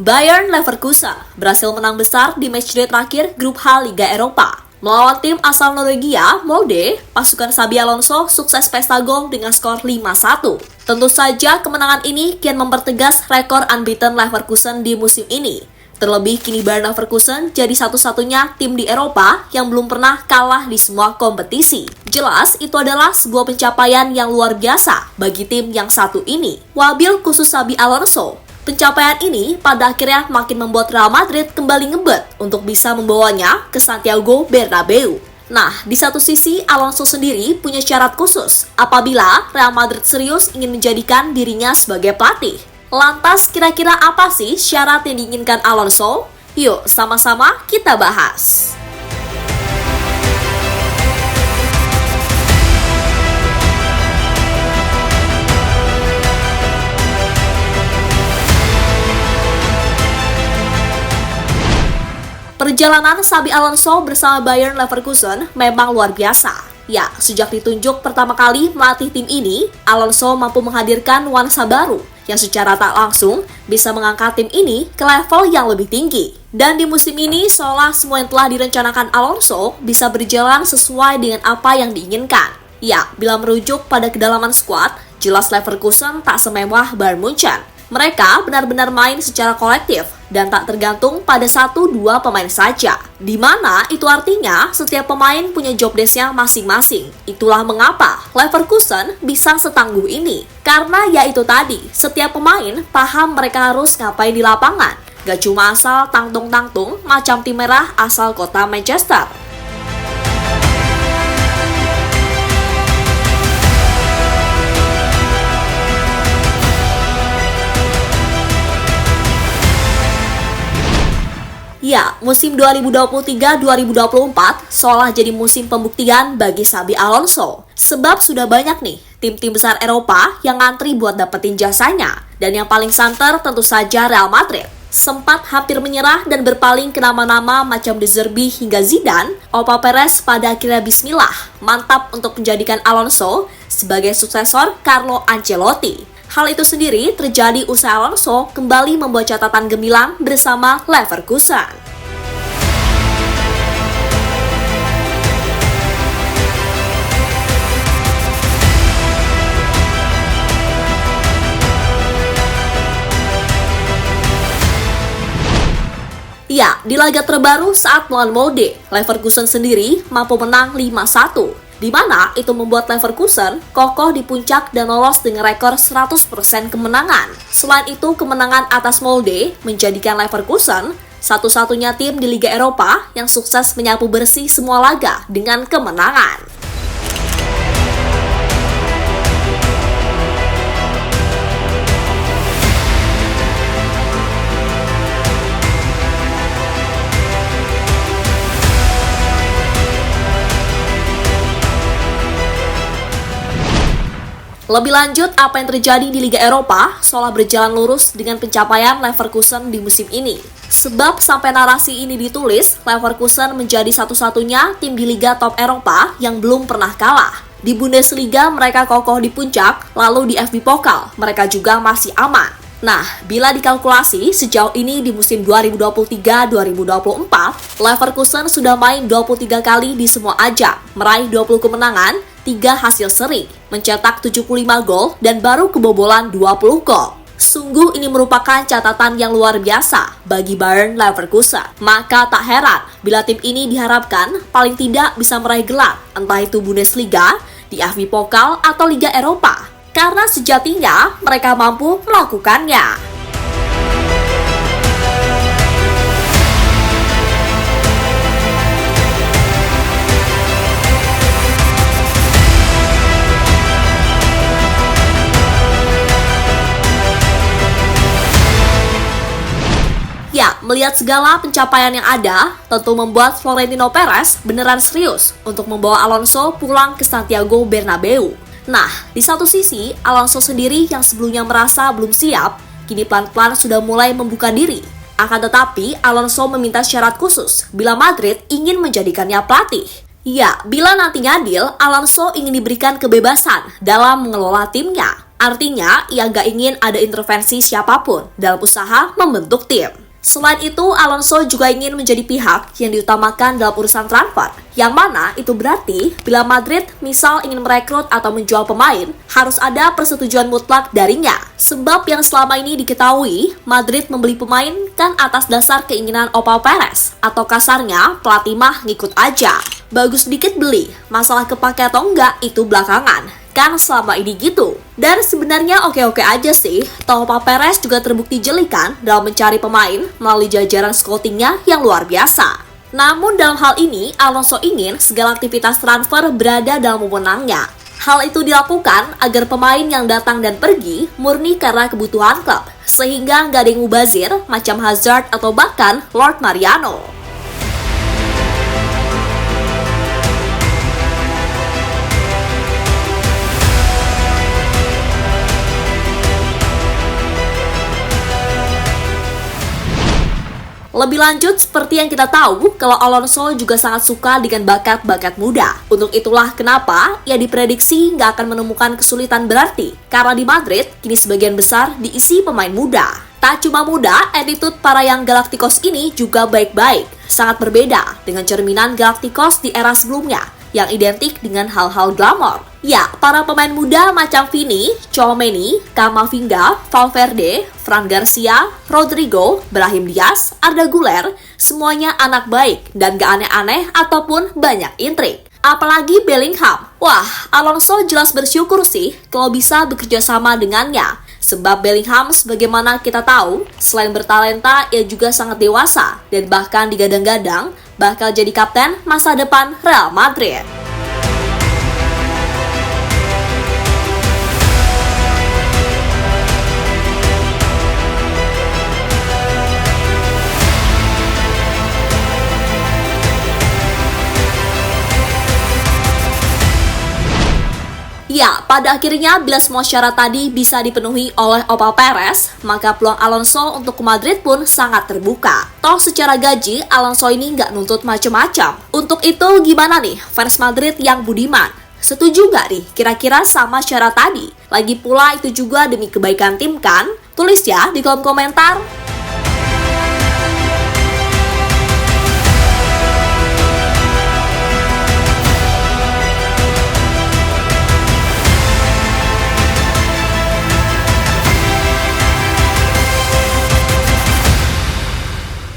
Bayern Leverkusen berhasil menang besar di matchday terakhir grup H Liga Eropa. Melawan tim asal Norwegia, Molde, pasukan Xabi Alonso sukses pesta gol dengan skor 5-1. Tentu saja kemenangan ini kian mempertegas rekor unbeaten Leverkusen di musim ini. Terlebih kini Bayern Leverkusen jadi satu-satunya tim di Eropa yang belum pernah kalah di semua kompetisi. Jelas itu adalah sebuah pencapaian yang luar biasa bagi tim yang satu ini. Wabil khusus Xabi Alonso. Pencapaian ini pada akhirnya makin membuat Real Madrid kembali ngebet untuk bisa membawanya ke Santiago Bernabeu. Nah, di satu sisi Alonso sendiri punya syarat khusus apabila Real Madrid serius ingin menjadikan dirinya sebagai pelatih. Lantas kira-kira apa sih syarat yang diinginkan Alonso? Yuk sama-sama kita bahas. Perjalanan Xabi Alonso bersama Bayern Leverkusen memang luar biasa. Ya, sejak ditunjuk pertama kali melatih tim ini, Alonso mampu menghadirkan nuansa baru yang secara tak langsung bisa mengangkat tim ini ke level yang lebih tinggi. Dan di musim ini, seolah semua yang telah direncanakan Alonso bisa berjalan sesuai dengan apa yang diinginkan. Ya, bila merujuk pada kedalaman skuad, jelas Leverkusen tak semewah Bayern Munchen. Mereka benar-benar main secara kolektif dan tak tergantung pada 1-2 pemain saja. Di mana itu artinya setiap pemain punya job desk-nya masing-masing. Itulah mengapa Leverkusen bisa setangguh ini. Karena ya itu tadi, setiap pemain paham mereka harus ngapain di lapangan. Gak cuma asal tangtung-tangtung macam tim merah asal kota Manchester. Ya, musim 2023-2024 seolah jadi musim pembuktian bagi Xabi Alonso. Sebab sudah banyak nih tim-tim besar Eropa yang ngantri buat dapetin jasanya. Dan yang paling santer tentu saja Real Madrid. Sempat hampir menyerah dan berpaling ke nama-nama macam De Zerbi hingga Zidane, Opa Perez pada akhirnya bismillah, mantap untuk menjadikan Alonso sebagai suksesor Carlo Ancelotti. Hal itu sendiri terjadi usai Alonso kembali membuat catatan gemilang bersama Leverkusen. Ya, di laga terbaru saat melawan Molde, Leverkusen sendiri mampu menang 5-1. Di mana itu membuat Leverkusen kokoh di puncak dan lolos dengan rekor 100% kemenangan. Selain itu, kemenangan atas Molde menjadikan Leverkusen satu-satunya tim di Liga Eropa yang sukses menyapu bersih semua laga dengan kemenangan. Lebih lanjut, apa yang terjadi di Liga Eropa seolah berjalan lurus dengan pencapaian Leverkusen di musim ini. Sebab sampai narasi ini ditulis, Leverkusen menjadi satu-satunya tim di Liga Top Eropa yang belum pernah kalah. Di Bundesliga mereka kokoh di puncak, lalu di FB Pokal mereka juga masih aman. Nah, bila dikalkulasi sejauh ini di musim 2023-2024, Leverkusen sudah main 23 kali di semua ajang, meraih 20 kemenangan, 3 hasil seri, mencetak 75 gol dan baru kebobolan 20 gol. Sungguh ini merupakan catatan yang luar biasa bagi Bayern Leverkusen. Maka tak heran bila tim ini diharapkan paling tidak bisa meraih gelar, entah itu Bundesliga, di FB Pokal atau Liga Eropa. Karena sejatinya mereka mampu melakukannya. Ya, melihat segala pencapaian yang ada, tentu membuat Florentino Perez beneran serius untuk membawa Alonso pulang ke Santiago Bernabeu. Nah, di satu sisi, Alonso sendiri yang sebelumnya merasa belum siap, kini pelan-pelan sudah mulai membuka diri. Akan tetapi, Alonso meminta syarat khusus bila Madrid ingin menjadikannya pelatih. Ya, bila nantinya deal, Alonso ingin diberikan kebebasan dalam mengelola timnya. Artinya, ia gak ingin ada intervensi siapapun dalam usaha membentuk tim. Selain itu, Alonso juga ingin menjadi pihak yang diutamakan dalam urusan transfer, yang mana itu berarti bila Madrid misal ingin merekrut atau menjual pemain, harus ada persetujuan mutlak darinya. Sebab yang selama ini diketahui, Madrid membeli pemain kan atas dasar keinginan Opa Perez, atau kasarnya pelatih mah ngikut aja. Bagus sedikit beli, masalah kepake atau enggak itu belakangan. Kan selama ini gitu. Dan sebenarnya oke-oke aja sih, toh Pak Perez juga terbukti jeli kan dalam mencari pemain melalui jajaran scoutingnya yang luar biasa. Namun dalam hal ini, Alonso ingin segala aktivitas transfer berada dalam wewenangnya. Hal itu dilakukan agar pemain yang datang dan pergi murni karena kebutuhan klub, sehingga nggak ada yang mubazir macam Hazard atau bahkan Lord Mariano. Lebih lanjut, seperti yang kita tahu, kalau Alonso juga sangat suka dengan bakat-bakat muda. Untuk itulah kenapa ia diprediksi nggak akan menemukan kesulitan berarti. Karena di Madrid, kini sebagian besar diisi pemain muda. Tak cuma muda, attitude para yang Galacticos ini juga baik-baik. Sangat berbeda dengan cerminan Galacticos di era sebelumnya, yang identik dengan hal-hal glamor. Ya, para pemain muda macam Vini, Tchouaméni, Camavinga, Valverde, Fran Garcia, Rodrigo, Brahim Diaz, Arda Güler, semuanya anak baik dan gak aneh-aneh ataupun banyak intrik. Apalagi Bellingham. Wah, Alonso jelas bersyukur sih kalau bisa bekerja sama dengannya. Sebab Bellingham sebagaimana kita tahu, selain bertalenta, ia juga sangat dewasa dan bahkan digadang-gadang bakal jadi kapten masa depan Real Madrid. Ya, pada akhirnya bila semua syarat tadi bisa dipenuhi oleh Opa Perez, maka peluang Alonso untuk ke Madrid pun sangat terbuka. Toh secara gaji, Alonso ini nggak nuntut macam-macam. Untuk itu gimana nih fans Madrid yang budiman? Setuju nggak nih kira-kira sama syarat tadi? Lagi pula itu juga demi kebaikan tim kan? Tulis ya di kolom komentar.